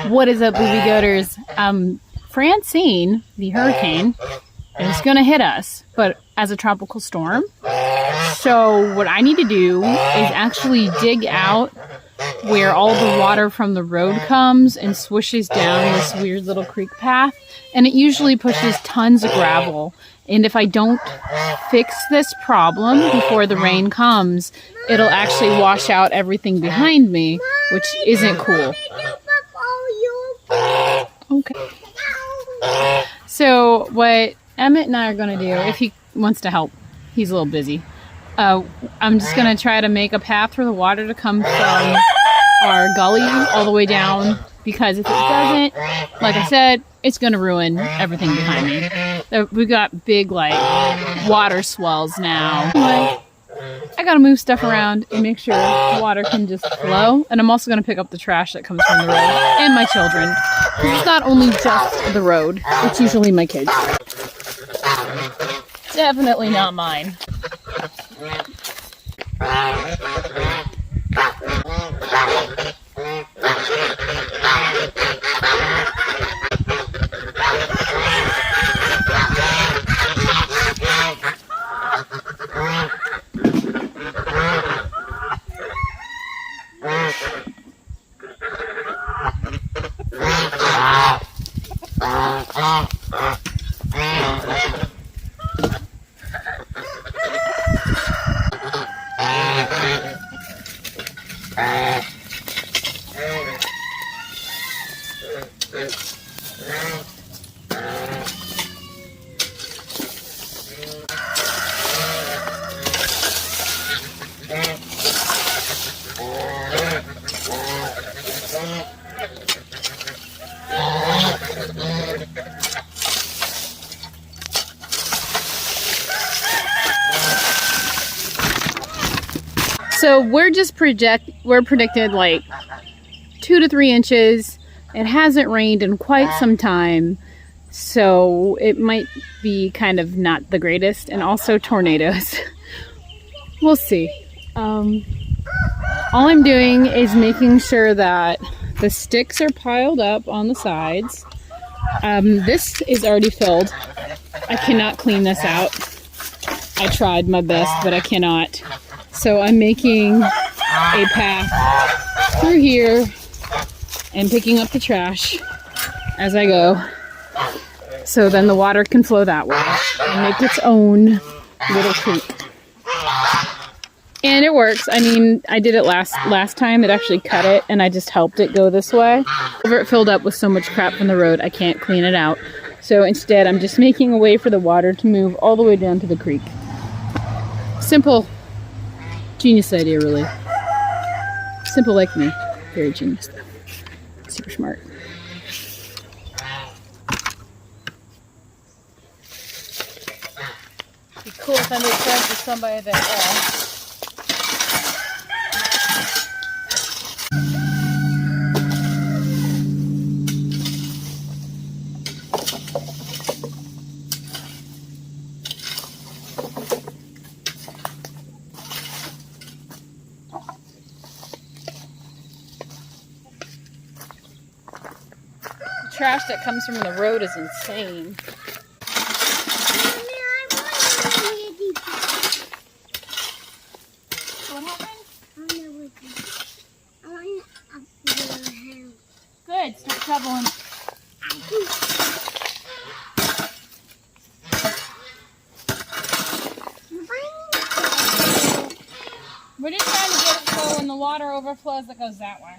What is up, Boobie Goaters? Francine, the hurricane, is going to hit us, but as a tropical storm. So what I need to do is actually dig out where all the water from the road comes and swishes down this weird little creek path. And it usually pushes tons of gravel. And if I don't fix this problem before the rain comes, it'll actually wash out everything behind me, which isn't cool. Okay. So what Emmett and I are going to do, if he wants to help, he's a little busy. I'm just going to try to make a path for the water to come from our gully all the way down, because if it doesn't, like I said, it's going to ruin everything behind me. We've got big, like, water swells now. Anyway, I got to move stuff around and make sure the water can just flow. And I'm also going to pick up the trash that comes from the road and my children. Because it's not only just the road, it's usually my kids. Definitely not mine. So we're predicted like 2 to 3 inches. It hasn't rained in quite some time, so it might be kind of not the greatest, and also tornadoes. We'll see. All I'm doing is making sure that the sticks are piled up on the sides. This is already filled. I cannot clean this out. I tried my best, but I cannot. So I'm making a path through here and picking up the trash as I go. So then the water can flow that way and make its own little creek. And it works. I mean, I did it last time. It actually cut it, and I just helped it go this way. It filled up with so much crap from the road, I can't clean it out. So instead, I'm just making a way for the water to move all the way down to the creek. Simple. Genius idea, really. Simple like me. Very genius, though. Super smart. It'd be cool if I made friends with somebody that trash that comes from the road is insane. What happened? Good, start shoveling. We're just trying to get it so when the water overflows, it goes that way.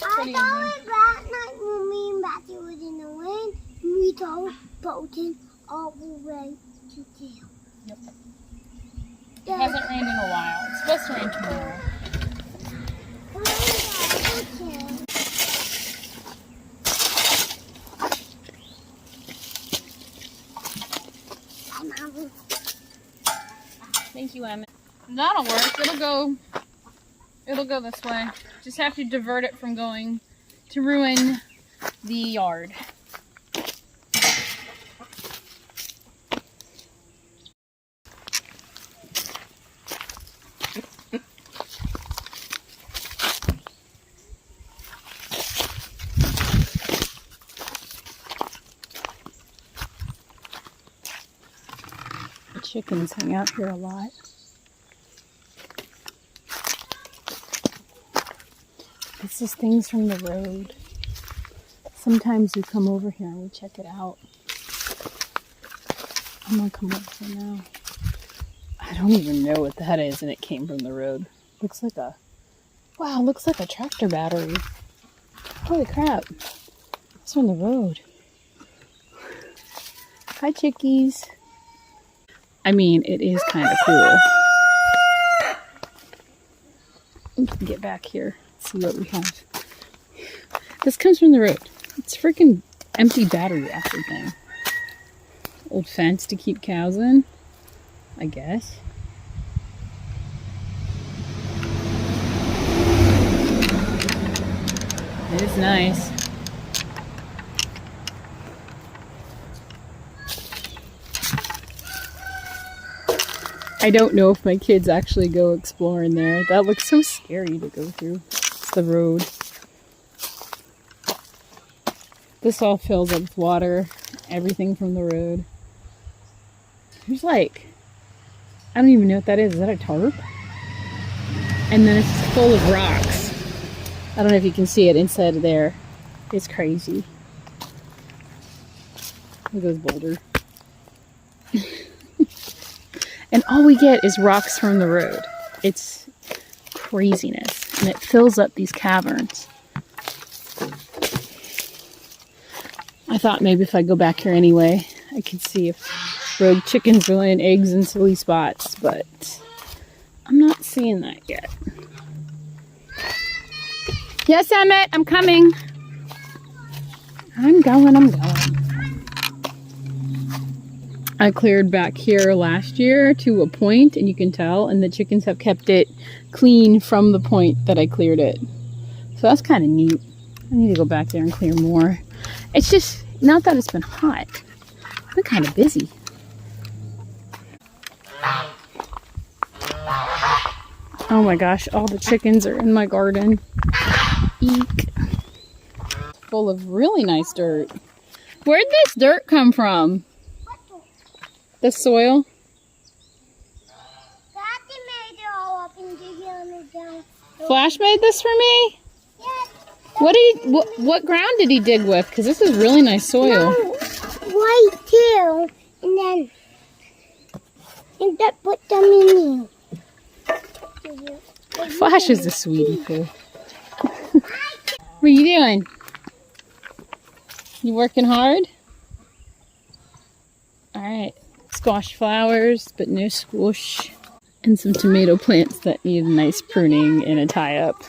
I thought that night when me and Matthew was in the wind, we told boating all the way to jail. Yep. It hasn't rained in a while. It's supposed to rain tomorrow. Thank you, Emmett. That'll work. It'll go this way. Just have to divert it from going to ruin the yard. chickens hang out here a lot. This is things from the road. Sometimes we come over here and we check it out. I'm gonna come up here now. I don't even know what that is, and it came from the road. Looks like a, wow, looks like a tractor battery. Holy crap. It's from the road. Hi, chickies. I mean, it is kind of cool. We can get back here, see what we have. This comes from the road. It's freaking empty battery acid thing. Old fence to keep cows in, I guess. It is nice. I don't know if my kids actually go explore in there. That looks so scary to go through. It's the road. This all fills up with water. Everything from the road. There's like, I don't even know what that is. Is that a tarp? And then it's full of rocks. I don't know if you can see it inside of there. It's crazy. Look at this boulder. And all we get is rocks from the road. It's craziness. And it fills up these caverns. I thought maybe if I go back here anyway, I could see if rogue chickens are laying eggs in silly spots, but I'm not seeing that yet. Yes, Emmett, I'm coming. I'm going. I cleared back here last year to a point, and you can tell, and the chickens have kept it clean from the point that I cleared it. So that's kind of neat. I need to go back there and clear more. It's just, not that it's been hot. I've been kind of busy. Oh my gosh, all the chickens are in my garden. Eek. Full of really nice dirt. Where'd this dirt come from? The soil? Daddy made it all up and did it down. Flash made this for me? Yes. What ground did he dig with? Because this is really nice soil. No, right here, and then put them in here. Flash is a sweetie too. What are you doing? You working hard? Alright. Squash flowers, but no squash. And some tomato plants that need a nice pruning and a tie-up.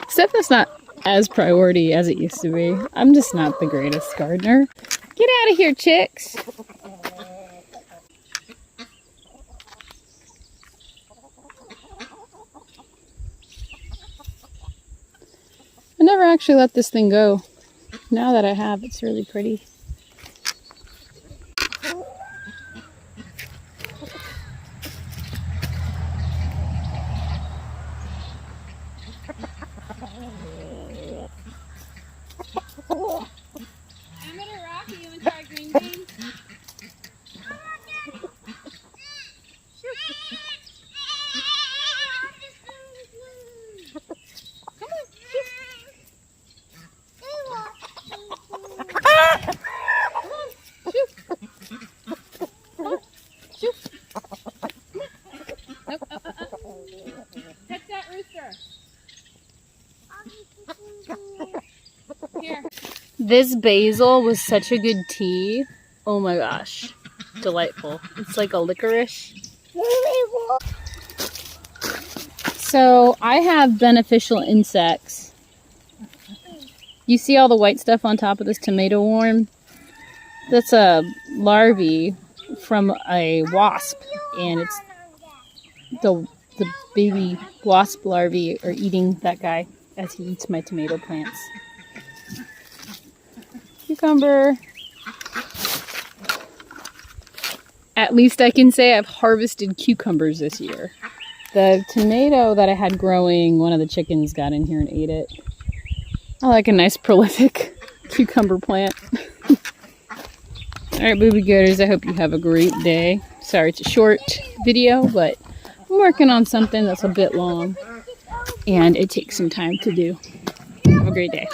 Stuff that's not as priority as it used to be. I'm just not the greatest gardener. Get out of here, chicks! I never actually let this thing go. Now that I have, it's really pretty. This basil was such a good tea. Oh my gosh. Delightful. It's like a licorice. So I have beneficial insects. You see all the white stuff on top of this tomato worm? That's a larvae from a wasp, and it's the baby wasp larvae are eating that guy as he eats my tomato plants. Cucumber. At least I can say I've harvested cucumbers this year. The tomato that I had growing, one of the chickens got in here and ate it. I like a nice prolific cucumber plant. Alright, Boobie Goaters, I hope you have a great day. Sorry it's a short video, but I'm working on something that's a bit long, and it takes some time to do. Have a great day.